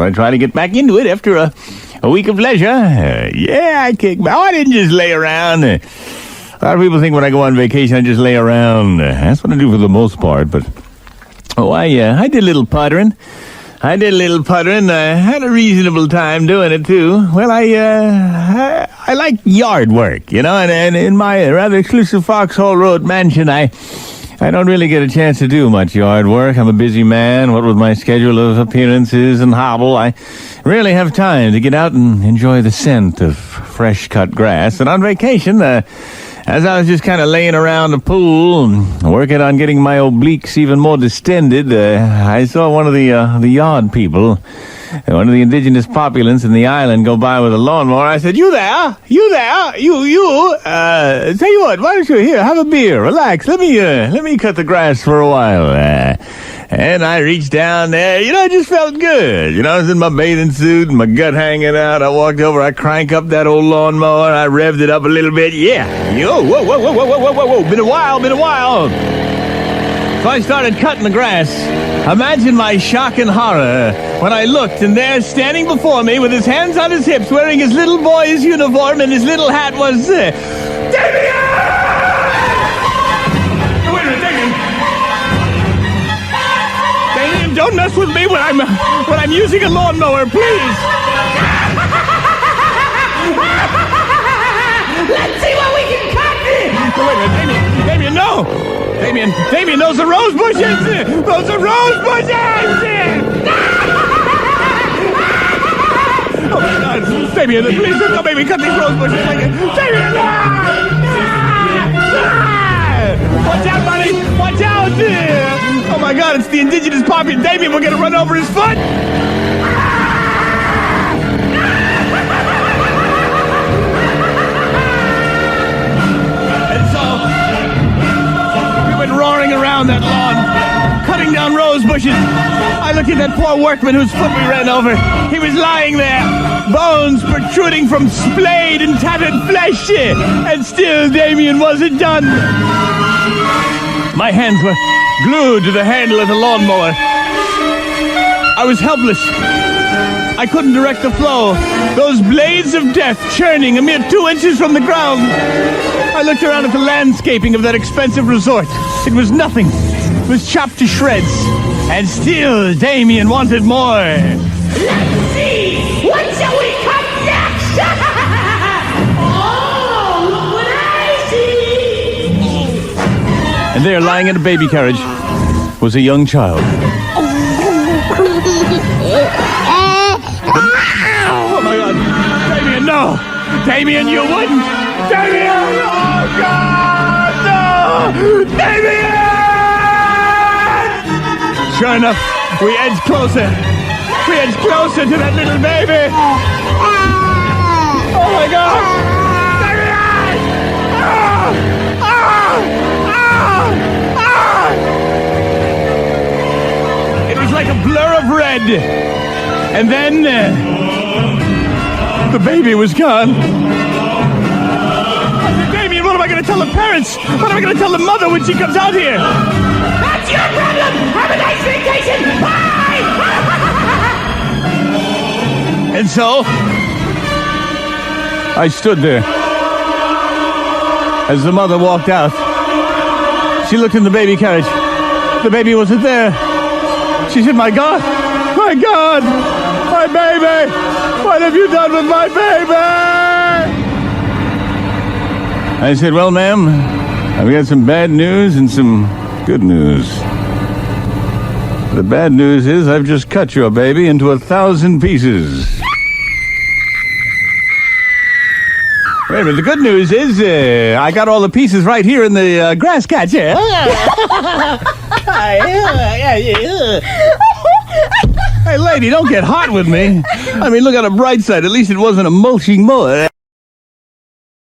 So I try to get back into it after a week of leisure. I kick back. I didn't just lay around. A lot of people think when I go on vacation, I just lay around. That's what I do for the most part. But I did a little puttering. I had a reasonable time doing it too. Well, I like yard work, and in my rather exclusive Foxhole Road mansion, I don't really get a chance to do much yard work. I'm a busy man. What with my schedule of appearances and hobble, I rarely have time to get out and enjoy the scent of fresh-cut grass. And on vacation, as I was just kind of laying around the pool and working on getting my obliques even more distended, I saw one of the yard people, one of the indigenous populace in the island, go by with a lawnmower. I said, you there, you. Tell you what, why don't you here, have a beer, relax, let me cut the grass for a while. And I reached down there, I just felt good. I was in my bathing suit and my gut hanging out. I walked over, I crank up that old lawnmower, I revved it up a little bit. Yeah. Whoa. Been a while. So I started cutting the grass. Imagine my shock and horror when I looked, and there, standing before me with his hands on his hips, wearing his little boy's uniform and his little hat was, Damien! Wait a minute, Damien, don't mess with me when I'm using a lawnmower, please. Let's see what we can cut. Wait a minute, Damien, no. Damien, those are rose bushes. Those are rose bushes. Oh my God, Damien, please don't make me cut these rose bushes. Damien, no! Watch out, buddy! Watch out! Oh my God, it's the indigenous poppy. Damien, we're gonna run over his foot. And so we went roaring around that lawn, cutting down rose bushes. I looked at that poor workman whose foot we ran over. He was lying there, bones protruding from splayed and tattered flesh, and still Damien wasn't done. My hands were glued to the handle of the lawnmower. I was helpless. I couldn't direct the flow. Those blades of death churning a mere 2 inches from the ground. I looked around at the landscaping of that expensive resort. It was nothing. It was chopped to shreds. And still, Damien wanted more. Let's see! What shall we cut next? Oh, look what I see! And there, lying in a baby carriage, was a young child. Oh my God! Damien, no! Damien, you wouldn't! Damien! Oh God, no! Damien! Sure enough, we edged closer. We edged closer to that little baby. Oh my God! Damien! It was like a blur of red. And then the baby was gone. I said, Damien, what am I going to tell the parents? What am I going to tell the mother when she comes out here? That's your problem! Have a nice vacation! Bye! And so, I stood there. As the mother walked out, she looked in the baby carriage. The baby wasn't there. She said, my God, my baby! What have you done with my baby? I said, well, ma'am, I've got some bad news and some good news. The bad news is I've just cut your baby into 1,000 pieces. Wait a minute, the good news is I got all the pieces right here in the grass catch. Hey, lady, don't get hot with me. I mean, look on the bright side. At least it wasn't a mulching mower.